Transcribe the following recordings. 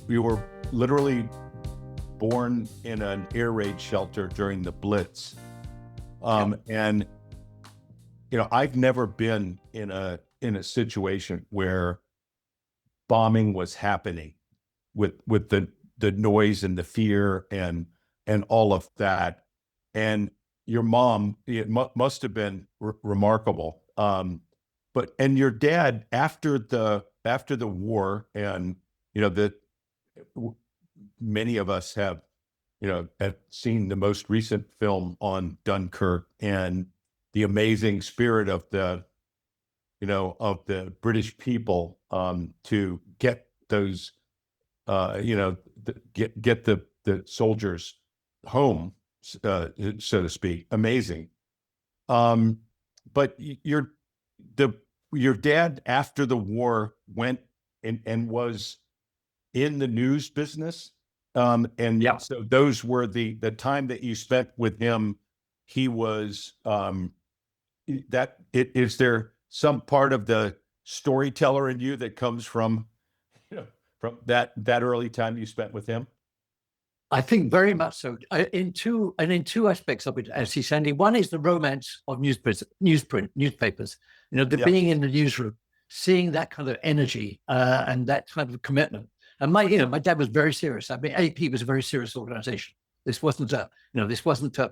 you were literally born in an air raid shelter during the Blitz. And I've never been in a situation where bombing was happening with the noise and the fear and all of that. And your mom, it must have been remarkable. And your dad after the war, and that many of us have seen the most recent film on Dunkirk and the amazing spirit of the British people to get those get the soldiers home, so to speak. Amazing. But your dad after the war went and was in the news business. So those were the time that you spent with him. He was is there some part of the storyteller in you that comes from from that early time you spent with him? I think very much so. In two aspects of it, as he's saying. One is the romance of newspapers. Being in the newsroom, seeing that kind of energy and that kind of commitment. And my dad was very serious. I mean, AP was a very serious organization. This wasn't a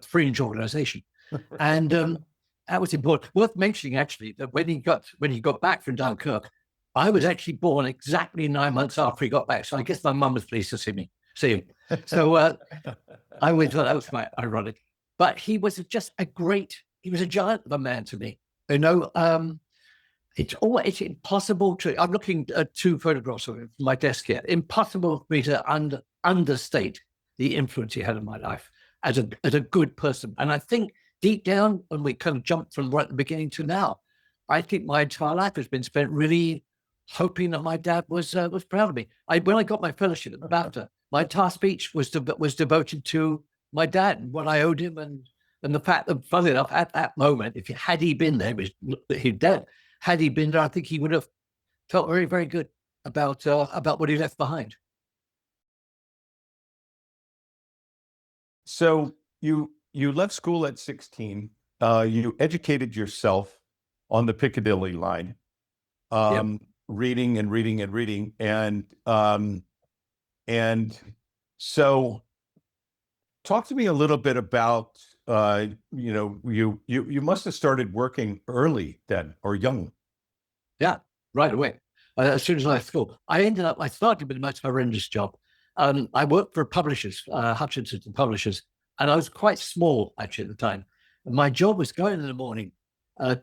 fringe organization, and that was important. Worth mentioning, actually, that when he got back from Dunkirk, I was actually born exactly 9 months after he got back. So I guess my mum was pleased to see him. So I always thought that was quite ironic. But he was just he was a giant of a man to me. It's impossible to, I'm looking at two photographs of him from my desk here. Impossible for me to understate the influence he had in my life as a good person. And I think deep down, when we kind of jumped from right at the beginning to now, I think my entire life has been spent really hoping that my dad was proud of me. When I got my fellowship at the BAFTA, my entire speech was devoted to my dad and what I owed him, and the fact that, funny enough, at that moment, had he been there, he's dead. Had he been there, I think he would have felt very, very good about what he left behind. So you left school at 16. You educated yourself on the Piccadilly line, reading and reading and reading, and so talk to me a little bit about you must have started working early then, or young. Yeah, right away. As soon as I left school, I started with the most horrendous job. I worked for publishers, Hutchinson Publishers, and I was quite small actually at the time. And my job was go in the morning,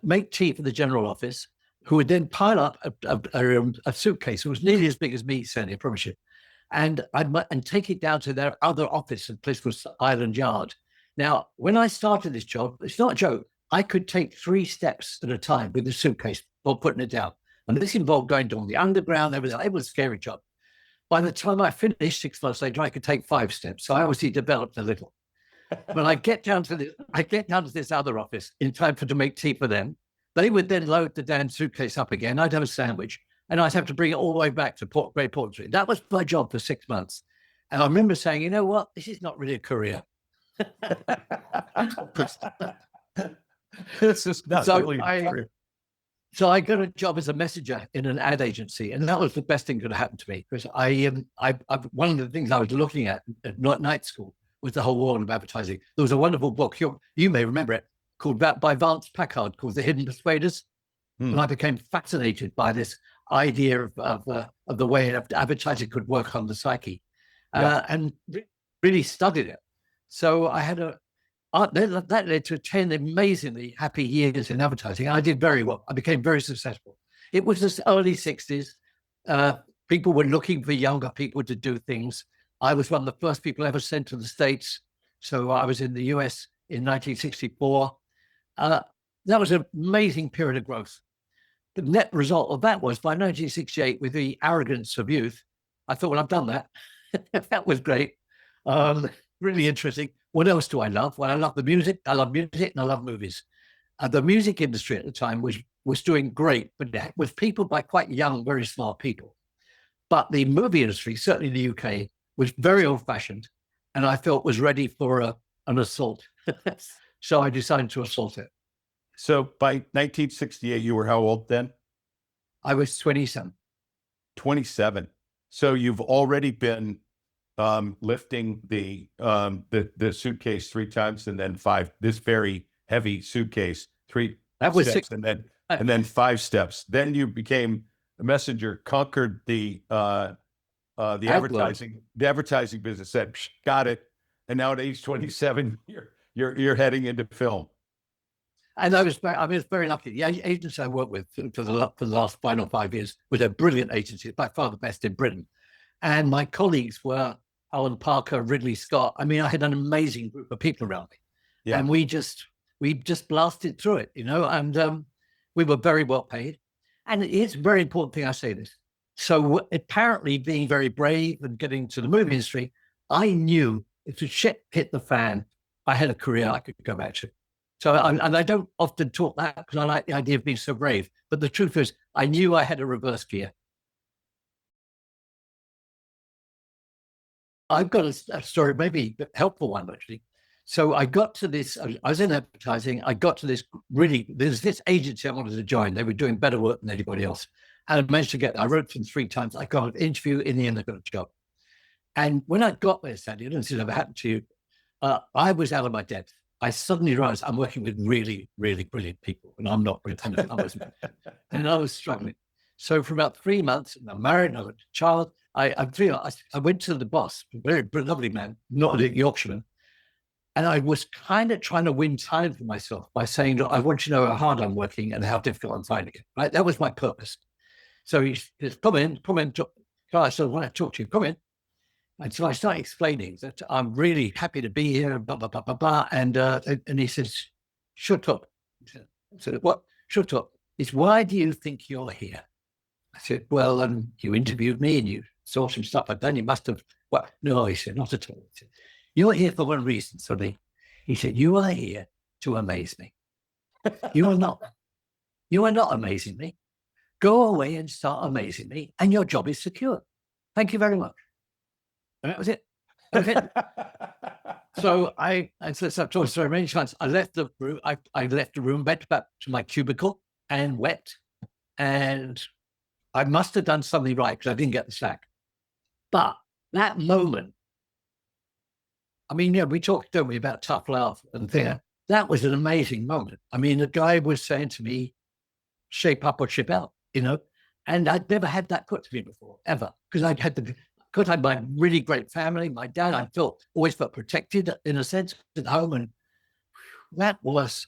make tea for the general office, who would then pile up a suitcase. It was nearly as big as me, Sandy, I promise you. And take it down to their other office, a place called Island Yard. Now, when I started this job, it's not a joke. I could take 3 steps at a time with the suitcase or putting it down. And this involved going down the underground, everything. It was a scary job. By the time I finished 6 months later, I could take 5 steps. So I obviously developed a little. When I get down to this other office in time to make tea for them, they would then load the damn suitcase up again. I'd have a sandwich, and I'd have to bring it all the way back to Great Portland Street. That was my job for 6 months. And I remember saying, you know what? This is not really a career. This is not really a career. So I got a job as a messenger in an ad agency, and that was the best thing that could have happened to me, because one of the things I was looking at night school was the whole world of advertising. There was a wonderful book, you may remember it, called by Vance Packard, called The Hidden Persuaders. And I became fascinated by this idea of the way advertising could work on the psyche, and really studied it. So I had that led to 10 amazingly happy years in advertising. I did very well. I became very successful. It was the early 60s. People were looking for younger people to do things. I was one of the first people ever sent to the States. So I was in the US in 1964. That was an amazing period of growth. The net result of that was, by 1968, with the arrogance of youth, I thought, well, I've done that. That was great. Really interesting. What else do I love? Well, I love the music. I love music and I love movies. The music industry at the time was doing great, but with people by quite young, very smart people. But the movie industry, certainly in the UK, was very old-fashioned, and I felt was ready for an assault. So I decided to assault it. So by 1968, you were how old then? I was 27. 27. So you've already been lifting the suitcase 3 times, and then 5. This very heavy suitcase 3 That was steps, 6. and then 5 steps. Then you became a messenger, conquered the advertising business. Said, got it. And now at age 27, you're heading into film. And I was very lucky. The agency I worked with for the last final 5 years was a brilliant agency, by far the best in Britain. And my colleagues were Alan Parker, Ridley Scott. I mean, I had an amazing group of people around me. Yeah. And we just blasted through it, and we were very well paid. And it's a very important thing I say this. So apparently being very brave and getting to the movie industry, I knew if the shit hit the fan, I had a career I could go back to. So, and I don't often talk that because I like the idea of being so brave. But the truth is, I knew I had a reverse gear. I've got a story, maybe a helpful one, actually. So I got to this, I was in advertising. I got to there's this agency I wanted to join. They were doing better work than anybody else. And I managed to get, I wrote them 3 times. I got an interview. In the end, I got a job. And when I got there, Sandy, I don't know if this ever happened to you, I was out of my depth. I suddenly realized I'm working with really, really brilliant people, and I'm not brilliant. And I was struggling. So for about 3 months, and I'm married, and I have a child. I went to the boss, a very lovely man, not a Yorkshireman, and I was kind of trying to win time for myself by saying, look, I want you to know how hard I'm working and how difficult I'm finding it. Right? That was my purpose. So he says, come in. I said, I want to talk to you. Come in. And so I started explaining that I'm really happy to be here, blah, blah, blah, blah, blah. And he says, shut up. I said, what? Shut up. It's, why do you think you're here? I said, well, you interviewed me and you saw some stuff I've done. You must have, well, no, he said, not at all. He said, you're here for one reason, Sonny. He said, you are here to amaze me. You are not amazing me. Go away and start amazing me, and your job is secure. Thank you very much. And that was it. So I told so many times. I left the room. I left the room, went back to my cubicle and wept. And I must have done something right because I didn't get the sack. But that moment, I mean, we talked, don't we, about tough love and thing. That was an amazing moment. I mean, the guy was saying to me, shape up or ship out, and I'd never had that put to me before, ever, because I had my really great family, my dad. I always felt protected in a sense at home, and that was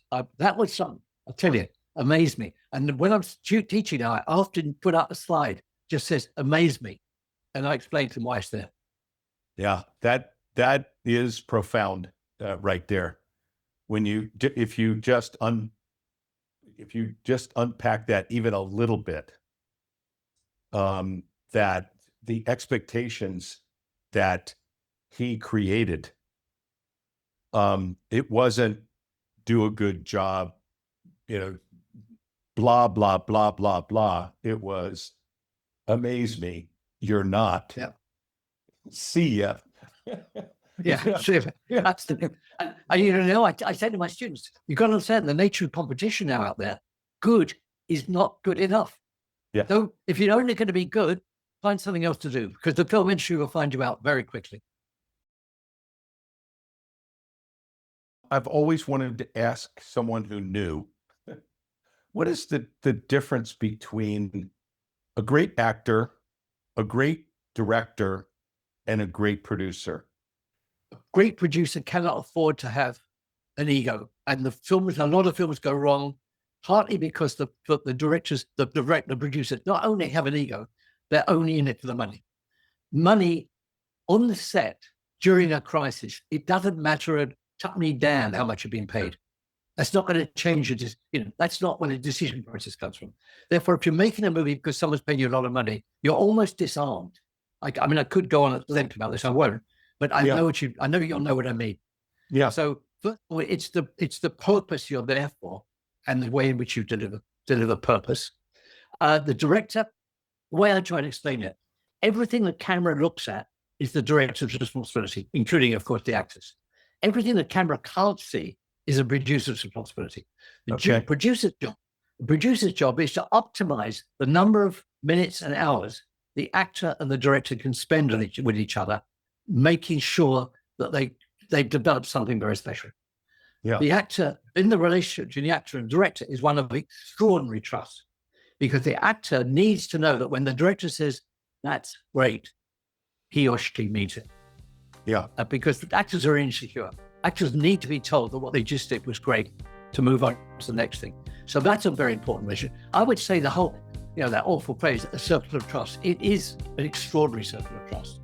something. I'll tell you, amazed me. And when I'm teaching now, I often put up a slide just says "amaze me," and I explain to them why it's there. Yeah, that is profound, right there. If you just unpack that even a little bit, that the expectations that he created, it wasn't do a good job, blah, blah, blah, blah, blah. It was amaze me. You're not. Yeah. See ya. Yeah, sure. Absolutely. And I say to my students, you've got to understand the nature of competition now out there. Good is not good enough. Yeah. So if you're only going to be good, find something else to do, because the film industry will find you out very quickly. I've always wanted to ask someone who knew, what is the difference between a great actor, a great director, and a great producer? A great producer cannot afford to have an ego, and a lot of films go wrong, partly because the directors, the producers, not only have an ego, they're only in it for the money. Money on the set during a crisis, it doesn't matter a tuppenny damn how much you're being paid. That's not going to change it. That's not where the decision process comes from. Therefore, if you're making a movie because someone's paying you a lot of money, you're almost disarmed. I could go on at length about this. I won't, but I know you'll know what I mean. Yeah. So first of all, it's the purpose you're there for, and the way in which you deliver purpose. The director, the way I try to explain it, everything the camera looks at is the director's responsibility, including, of course, the actors. Everything the camera can't see is a producer's responsibility. The producer's job is to optimize the number of minutes and hours the actor and the director can spend with each other, making sure that they've developed something very special. Yeah. The actor, in the relationship between the actor and director, is one of extraordinary trust, because the actor needs to know that when the director says, "That's great," he or she means it. Yeah. Because actors are insecure. Actors need to be told that what they just did was great to move on to the next thing. So that's a very important mission. I would say the whole, that awful phrase, a circle of trust, it is an extraordinary circle of trust.